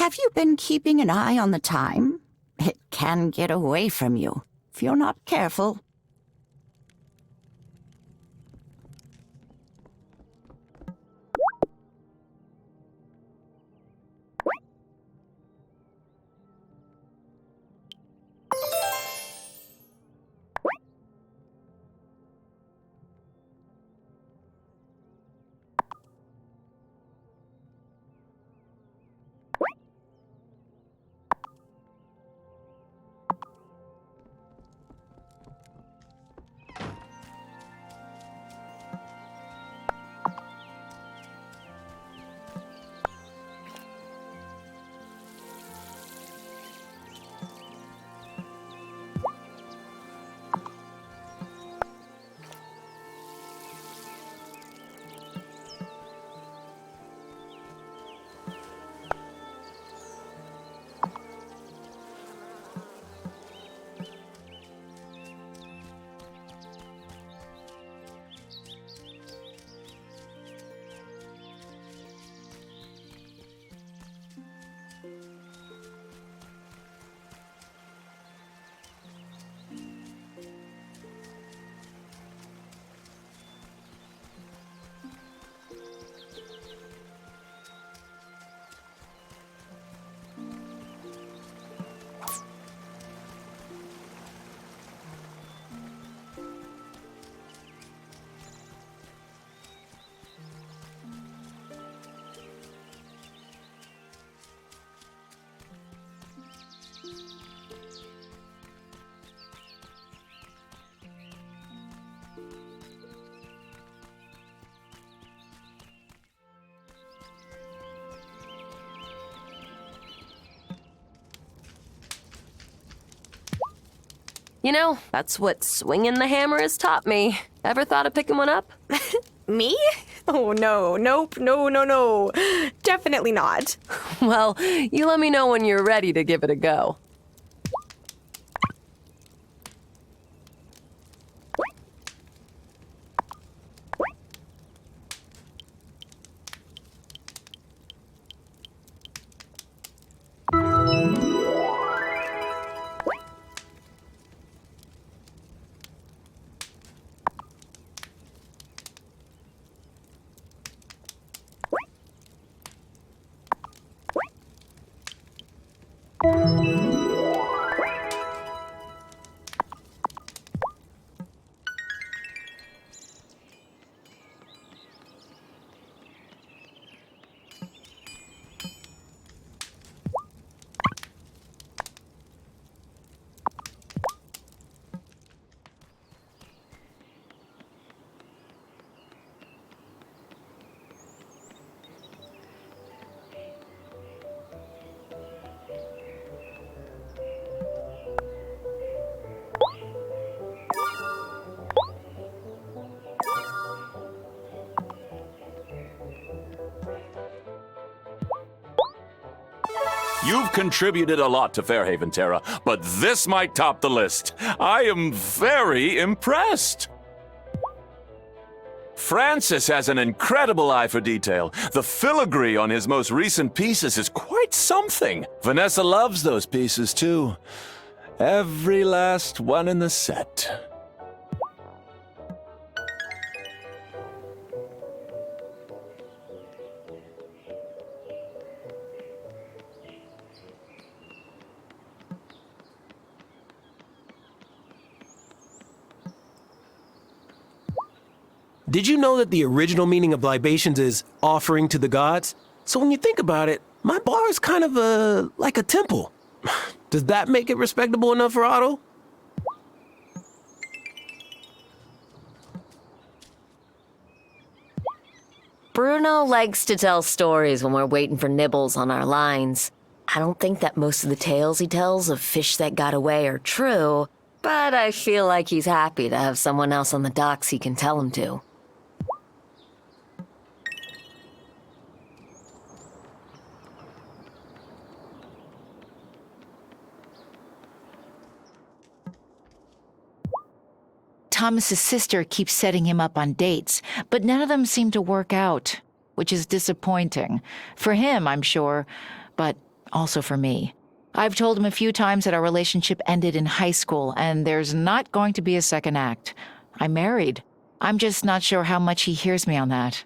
Have you been keeping an eye on the time? It can get away from you if you're not careful. You know, that's what swinging the hammer has taught me. Ever thought of picking one up? Me? Oh, no. Nope. No. Definitely not. Well, you let me know when you're ready to give it a go. You've contributed a lot to Fairhaven, Terra, but this might top the list. I am very impressed. Francis has an incredible eye for detail. The filigree on his most recent pieces is quite something. Vanessa loves those pieces, too. Every last one in the set. Did you know that the original meaning of libations is offering to the gods? So when you think about it, my bar is kind of like a temple. Does that make it respectable enough for Otto? Bruno likes to tell stories when we're waiting for nibbles on our lines. I don't think that most of the tales he tells of fish that got away are true, but I feel like he's happy to have someone else on the docks he can tell them to. Thomas's sister keeps setting him up on dates, but none of them seem to work out, which is disappointing. For him, I'm sure, but also for me. I've told him a few times that our relationship ended in high school, and there's not going to be a second act. I'm married. I'm just not sure how much he hears me on that.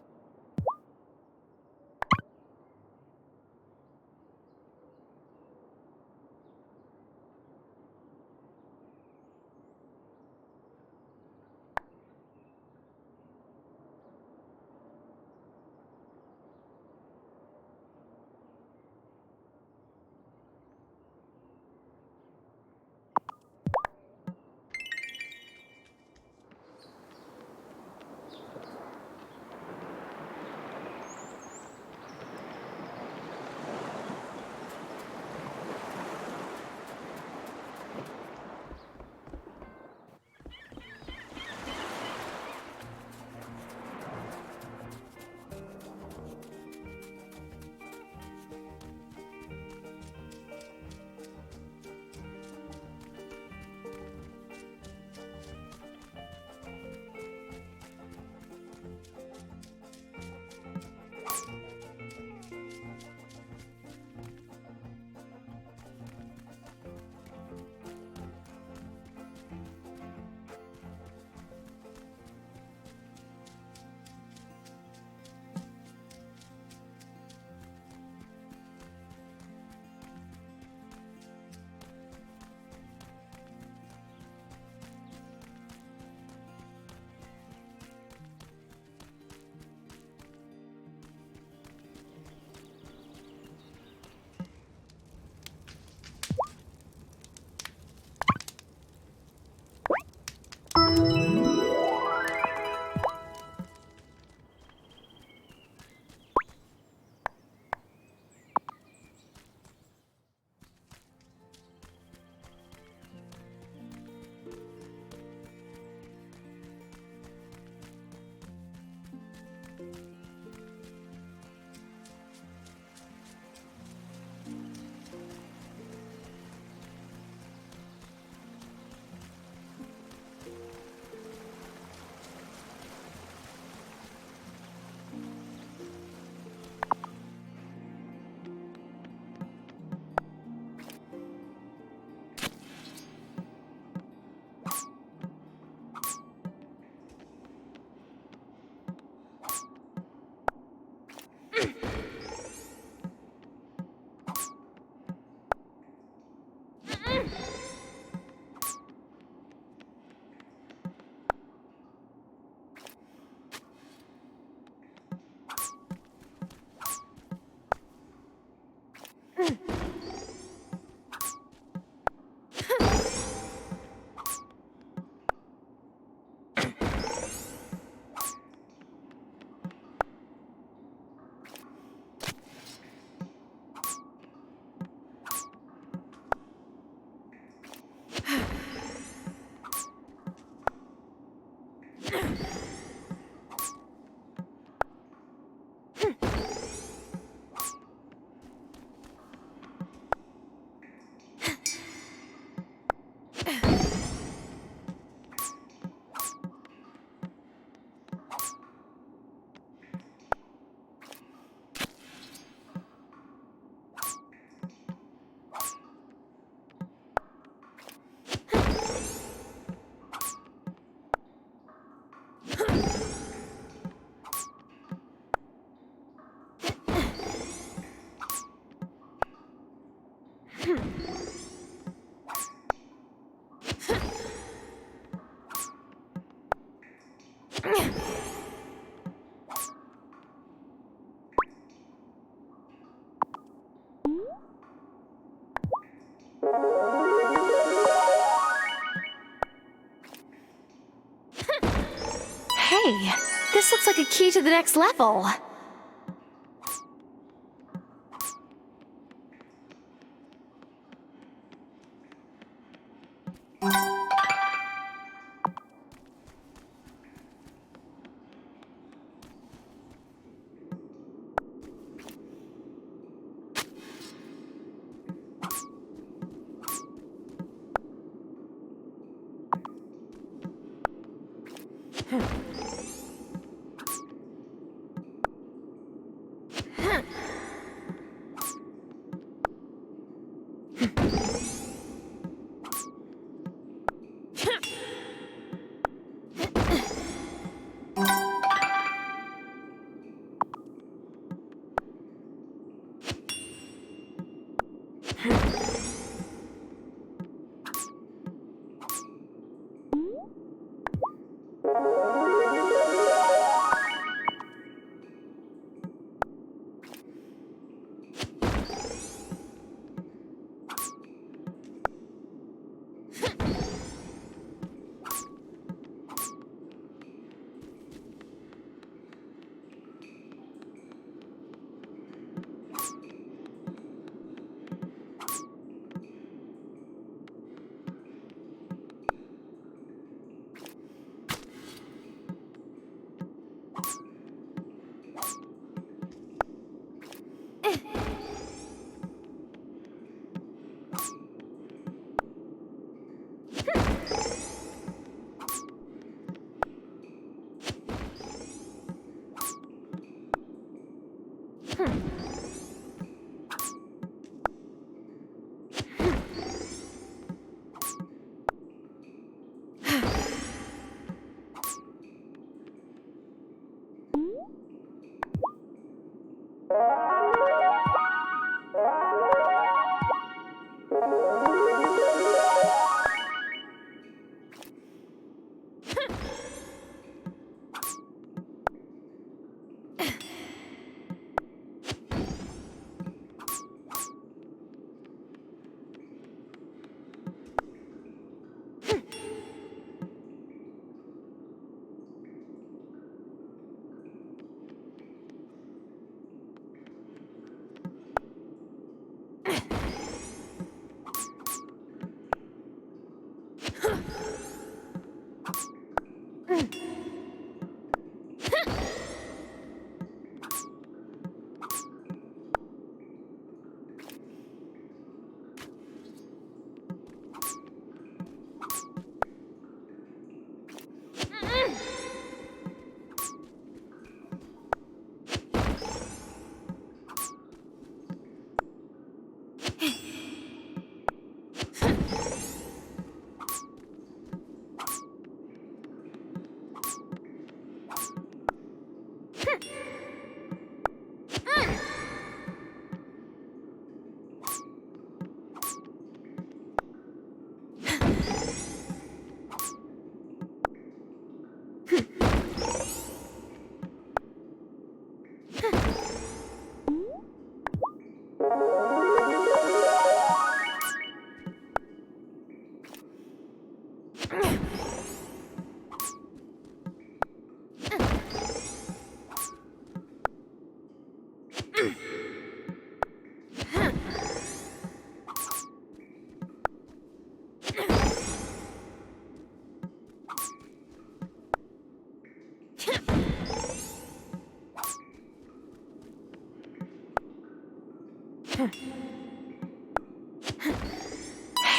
Hey, this looks like a key to the next level.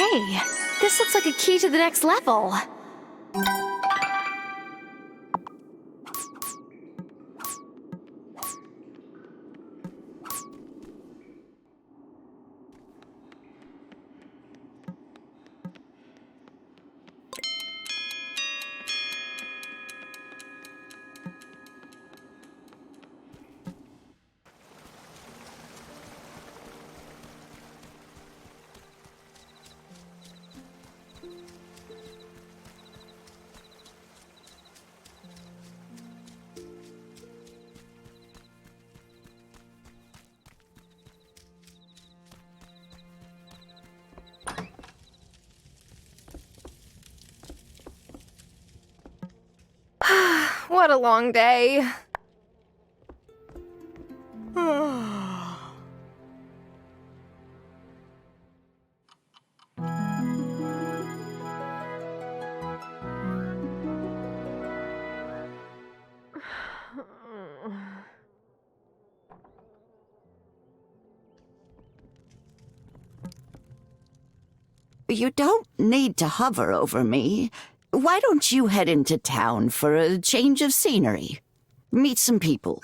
Hey, this looks like a key to the next level. What a long day. You don't need to hover over me. Why don't you head into town for a change of scenery? Meet some people.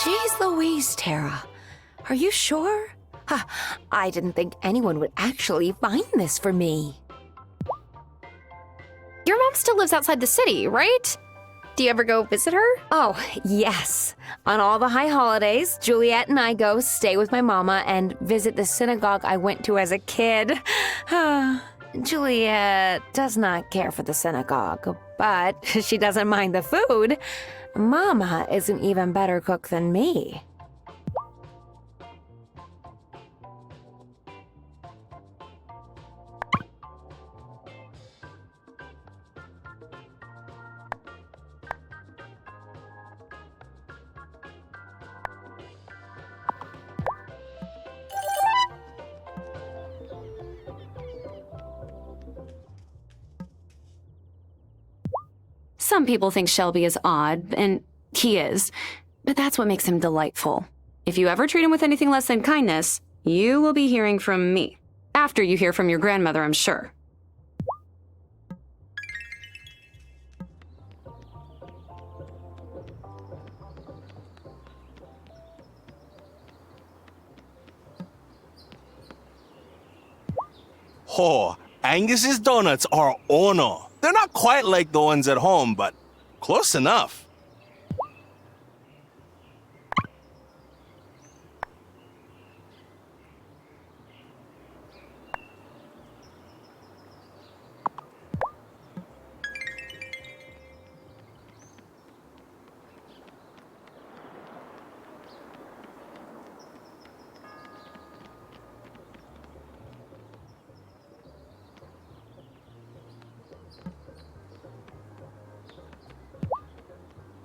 Jeez Louise, Tara. Are you sure? Huh, I didn't think anyone would actually find this for me. Your mom still lives outside the city, right? Do you ever go visit her? Oh, yes. On all the high holidays, Juliet and I go stay with my mama and visit the synagogue I went to as a kid. Juliet does not care for the synagogue, but she doesn't mind the food. Mama is an even better cook than me. Some people think Shelby is odd, and he is, but that's what makes him delightful. If you ever treat him with anything less than kindness, you will be hearing from me. After you hear from your grandmother, I'm sure. Oh, Angus's donuts are ono. They're not quite like the ones at home, but close enough.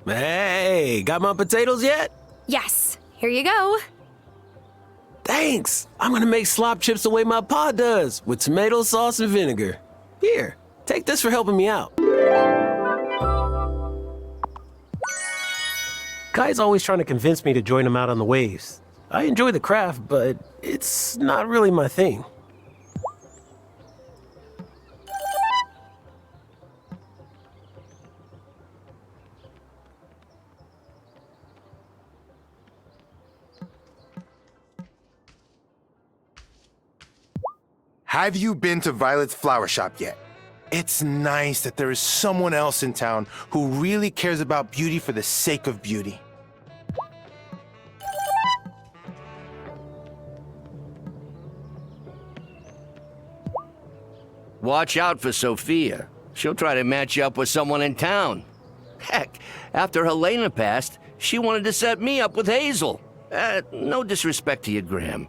Hey, got my potatoes yet? Yes, here you go. Thanks. I'm gonna make slop chips the way my pa does, with tomato sauce and vinegar. Here, take this for helping me out. Guy's always trying to convince me to join him out on the waves. I enjoy the craft, but it's not really my thing. Have you been to Violet's flower shop yet? It's nice that there is someone else in town who really cares about beauty for the sake of beauty. Watch out for Sophia. She'll try to match you up with someone in town. Heck, after Helena passed, she wanted to set me up with Hazel. No disrespect to you, Graham,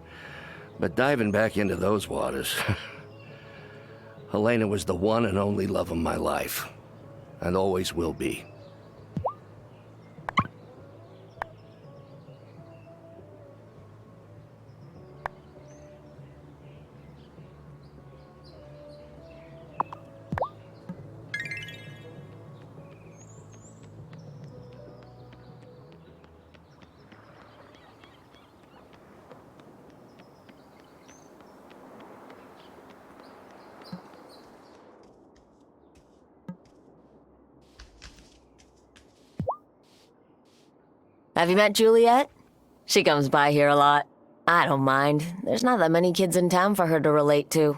but diving back into those waters... Helena was the one and only love of my life, and always will be. Have you met Juliet? She comes by here a lot. I don't mind. There's not that many kids in town for her to relate to.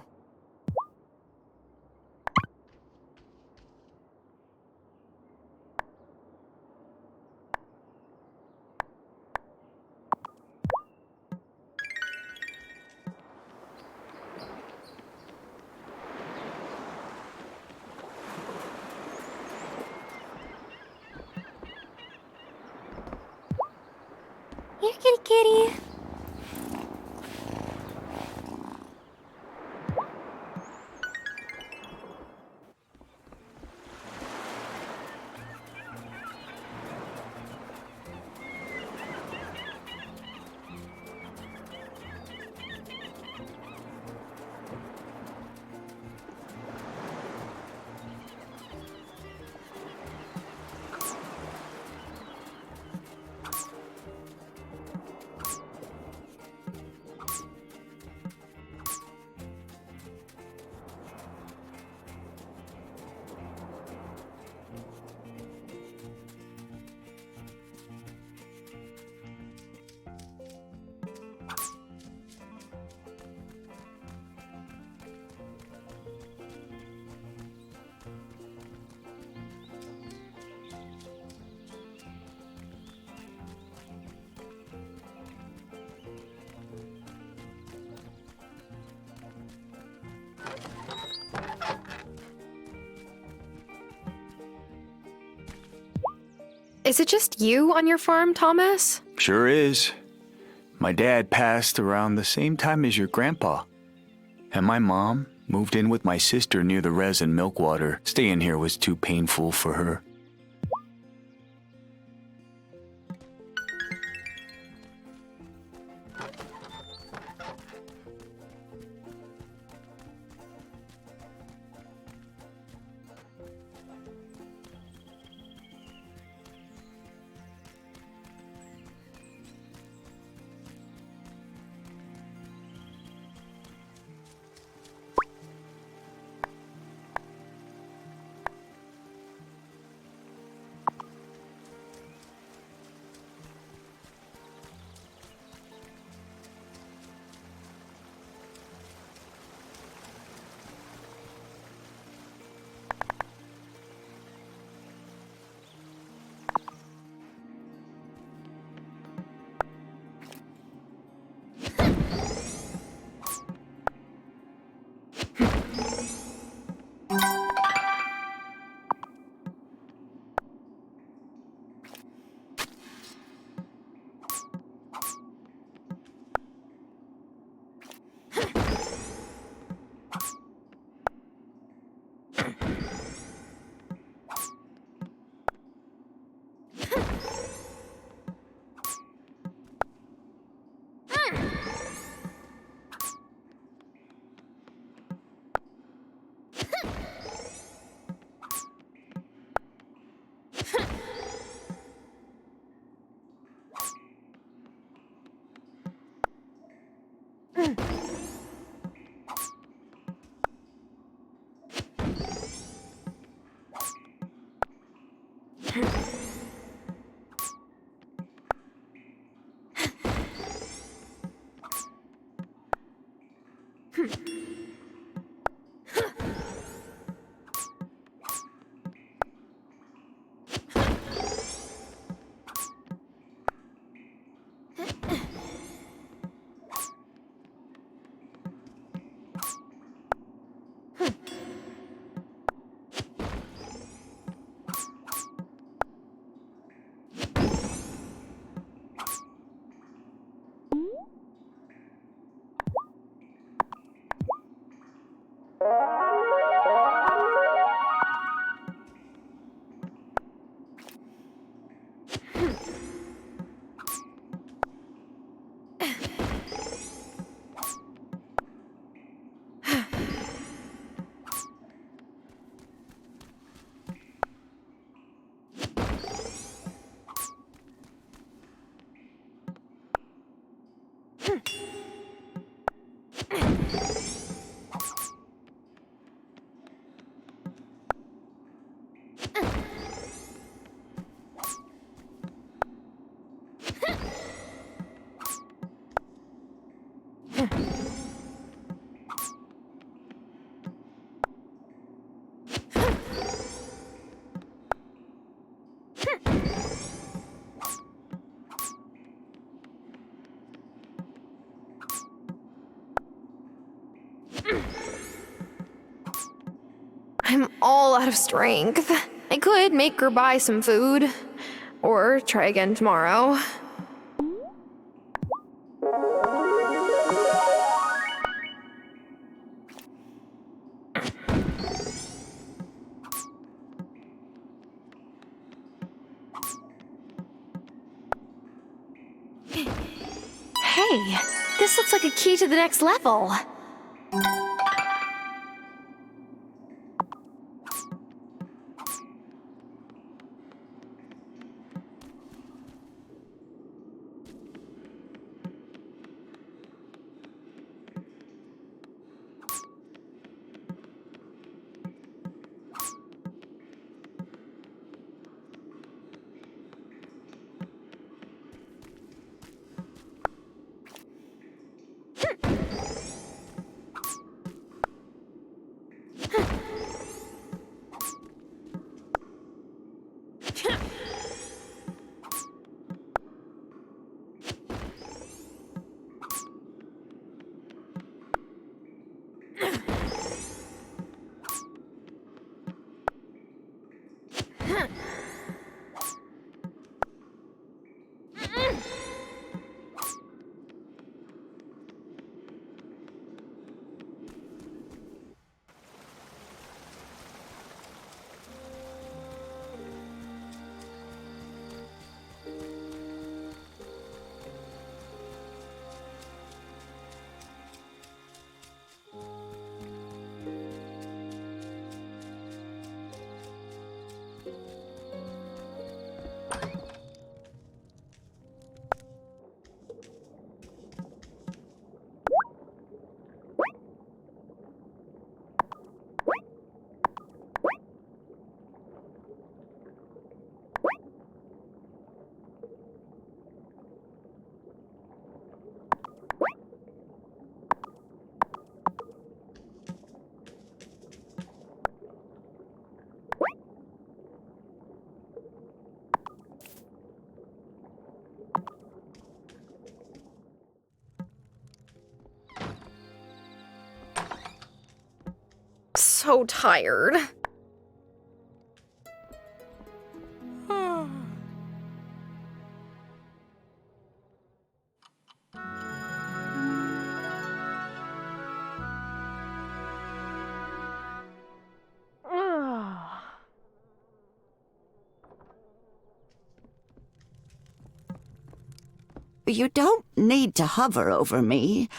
Here, kitty kitty. Is it just you on your farm, Thomas? Sure is. My dad passed around the same time as your grandpa. And my mom moved in with my sister near the resin milk water. Staying here was too painful for her. I'm all out of strength. I could make her buy some food. Or try again tomorrow. Hey, this looks like a key to the next level. So tired. You don't need to hover over me.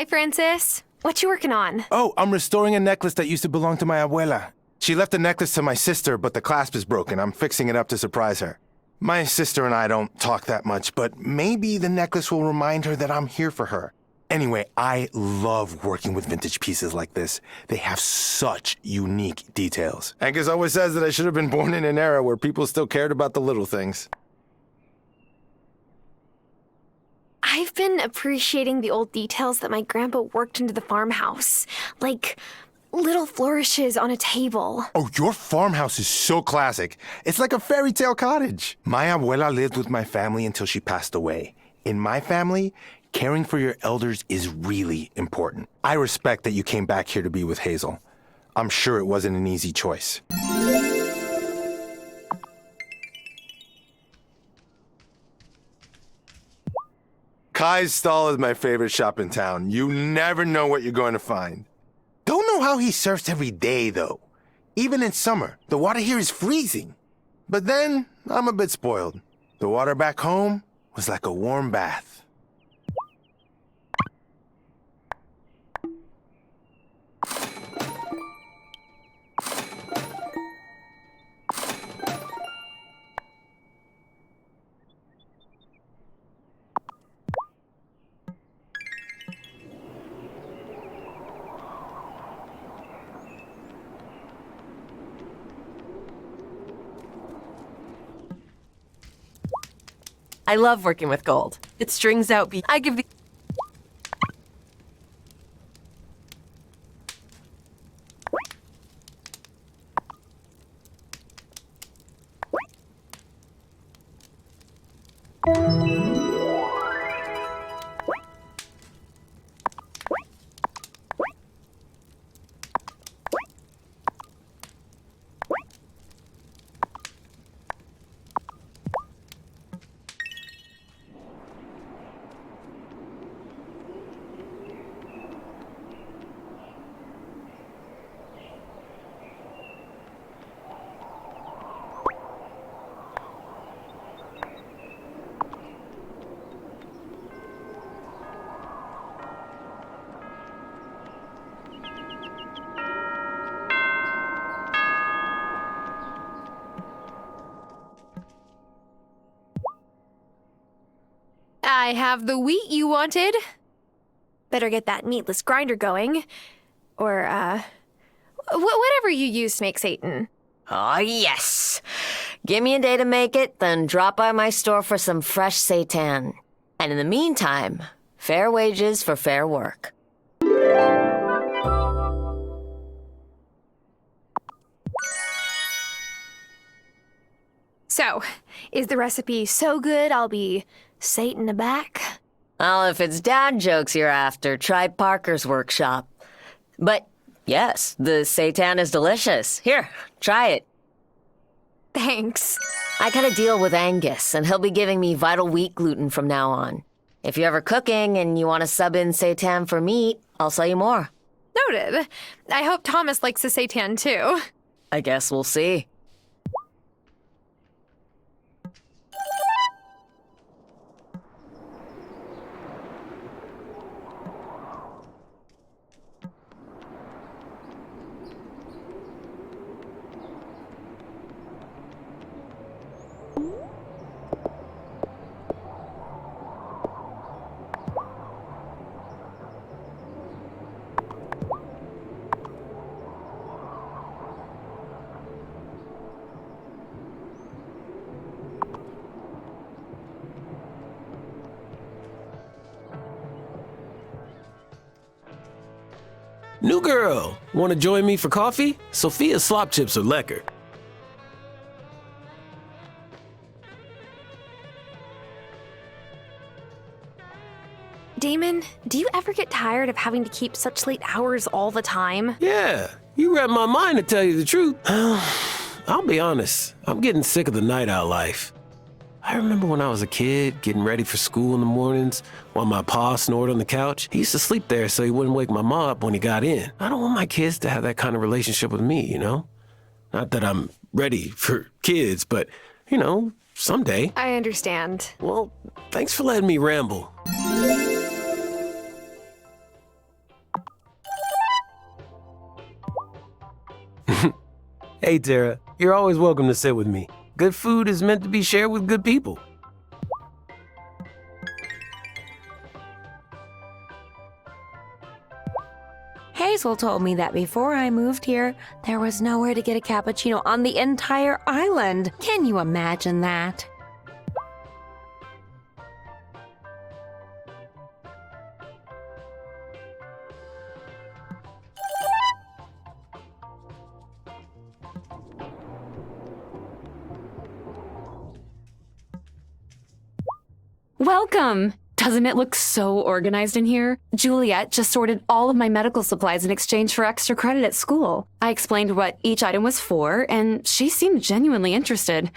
Hi, Francis. What you working on? Oh, I'm restoring a necklace that used to belong to my abuela. She left the necklace to my sister, but the clasp is broken. I'm fixing it up to surprise her. My sister and I don't talk that much, but maybe the necklace will remind her that I'm here for her. Anyway, I love working with vintage pieces like this. They have such unique details. Angus always says that I should have been born in an era where people still cared about the little things. I've been appreciating the old details that my grandpa worked into the farmhouse. Like little flourishes on a table. Oh, your farmhouse is so classic. It's like a fairy tale cottage. My abuela lived with my family until she passed away. In my family, caring for your elders is really important. I respect that you came back here to be with Hazel. I'm sure it wasn't an easy choice. Kai's stall is my favorite shop in town. You never know what you're going to find. Don't know how he surfs every day, though. Even in summer, the water here is freezing. But then, I'm a bit spoiled. The water back home was like a warm bath. I love working with gold. It strings out I give the... I have the wheat you wanted. Better get that meatless grinder going. Or, whatever you use to make Seitan. Oh, yes. Give me a day to make it, then drop by my store for some fresh seitan. And in the meantime, fair wages for fair work. So, is the recipe so good I'll be Seitan aback? Well, if it's dad jokes you're after, try Parker's workshop. But yes, the seitan is delicious. Here, try it. Thanks. I got a deal with Angus, and he'll be giving me vital wheat gluten from now on. If you're ever cooking and you want to sub in seitan for meat, I'll sell you more. Noted. I hope Thomas likes the seitan too. I guess we'll see. New girl, want to join me for coffee? Sophia's slop chips are lekker. Damon, do you ever get tired of having to keep such late hours all the time? Yeah, you read my mind to tell you the truth. I'll be honest, I'm getting sick of the night out life. I remember when I was a kid, getting ready for school in the mornings while my pa snored on the couch. He used to sleep there so he wouldn't wake my ma up when he got in. I don't want my kids to have that kind of relationship with me, you know? Not that I'm ready for kids, but, you know, someday. I understand. Well, thanks for letting me ramble. Hey, Tara, you're always welcome to sit with me. Good food is meant to be shared with good people. Hazel told me that before I moved here, there was nowhere to get a cappuccino on the entire island. Can you imagine that? Welcome! Doesn't it look so organized in here? Juliet just sorted all of my medical supplies in exchange for extra credit at school. I explained what each item was for, and she seemed genuinely interested.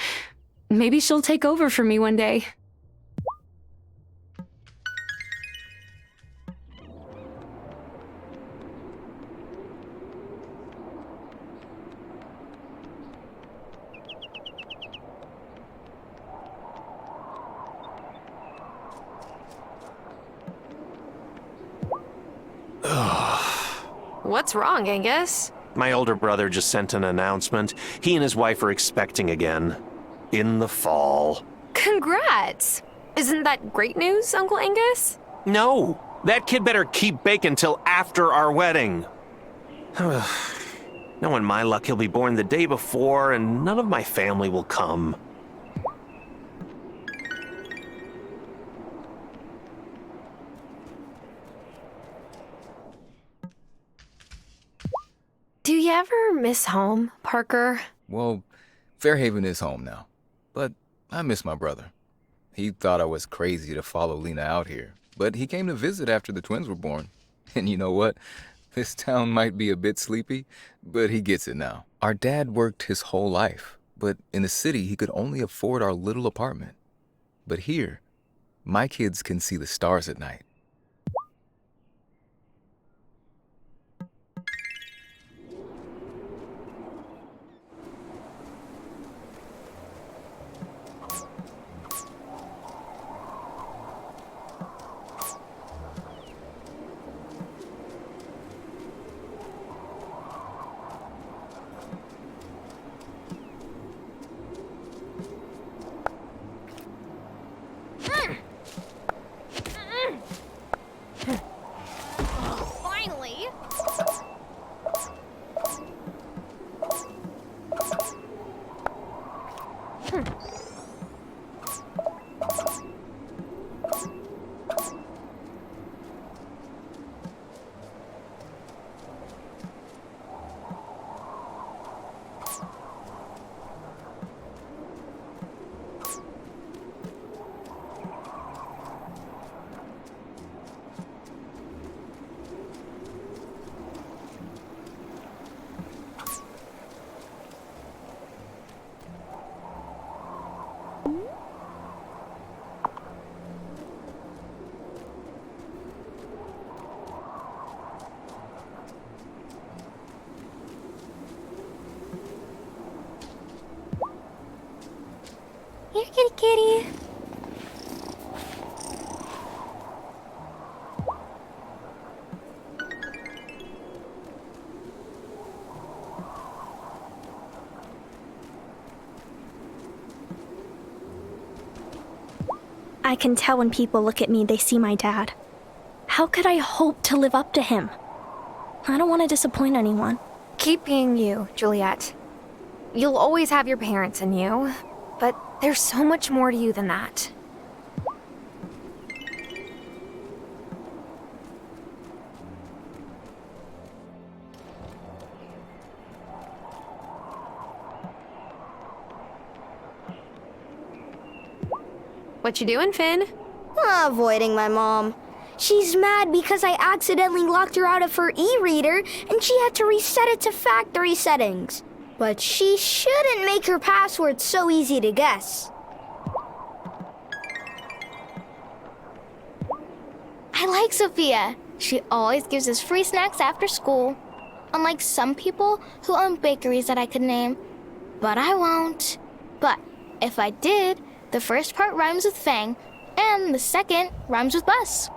Maybe she'll take over for me one day. What's wrong, Angus? My older brother just sent an announcement. He and his wife are expecting again. In the fall. Congrats! Isn't that great news, Uncle Angus? No! That kid better keep baking till after our wedding. Knowing my luck, he'll be born the day before, and none of my family will come. Do you ever miss home, Parker? Well, Fairhaven is home now, but I miss my brother. He thought I was crazy to follow Lena out here, but he came to visit after the twins were born. And you know what? This town might be a bit sleepy, but he gets it now. Our dad worked his whole life, but in the city he could only afford our little apartment. But here, my kids can see the stars at night. Finally! Here, kitty kitty. I can tell when people look at me, they see my dad. How could I hope to live up to him? I don't want to disappoint anyone. Keep being you, Juliet. You'll always have your parents in you, but there's so much more to you than that. What you doing, Finn? Avoiding my mom. She's mad because I accidentally locked her out of her e-reader and she had to reset it to factory settings. But she shouldn't make her password so easy to guess. I like Sophia. She always gives us free snacks after school. Unlike some people who own bakeries that I could name. But I won't. But if I did, the first part rhymes with Fang, and the second rhymes with bus.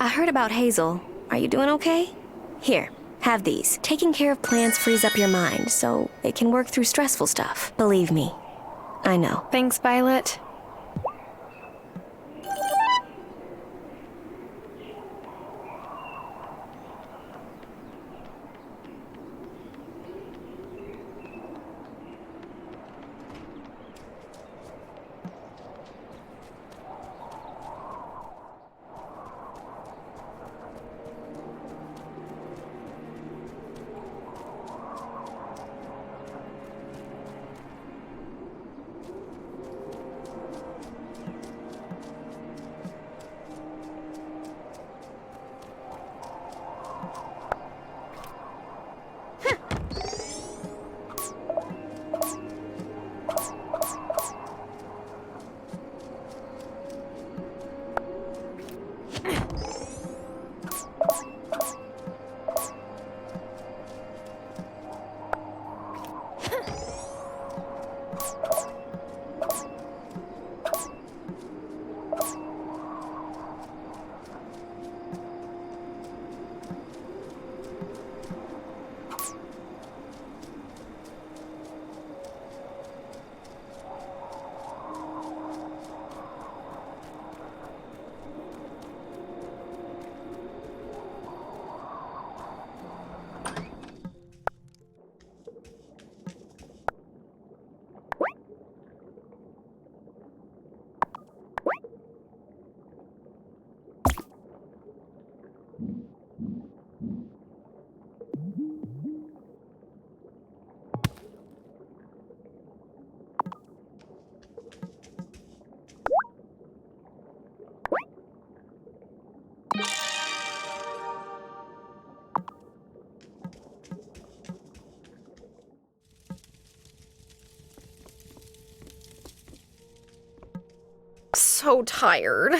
I heard about Hazel. Are you doing okay? Here, have these. Taking care of plants frees up your mind, so it can work through stressful stuff. Believe me, I know. Thanks, Violet. So tired.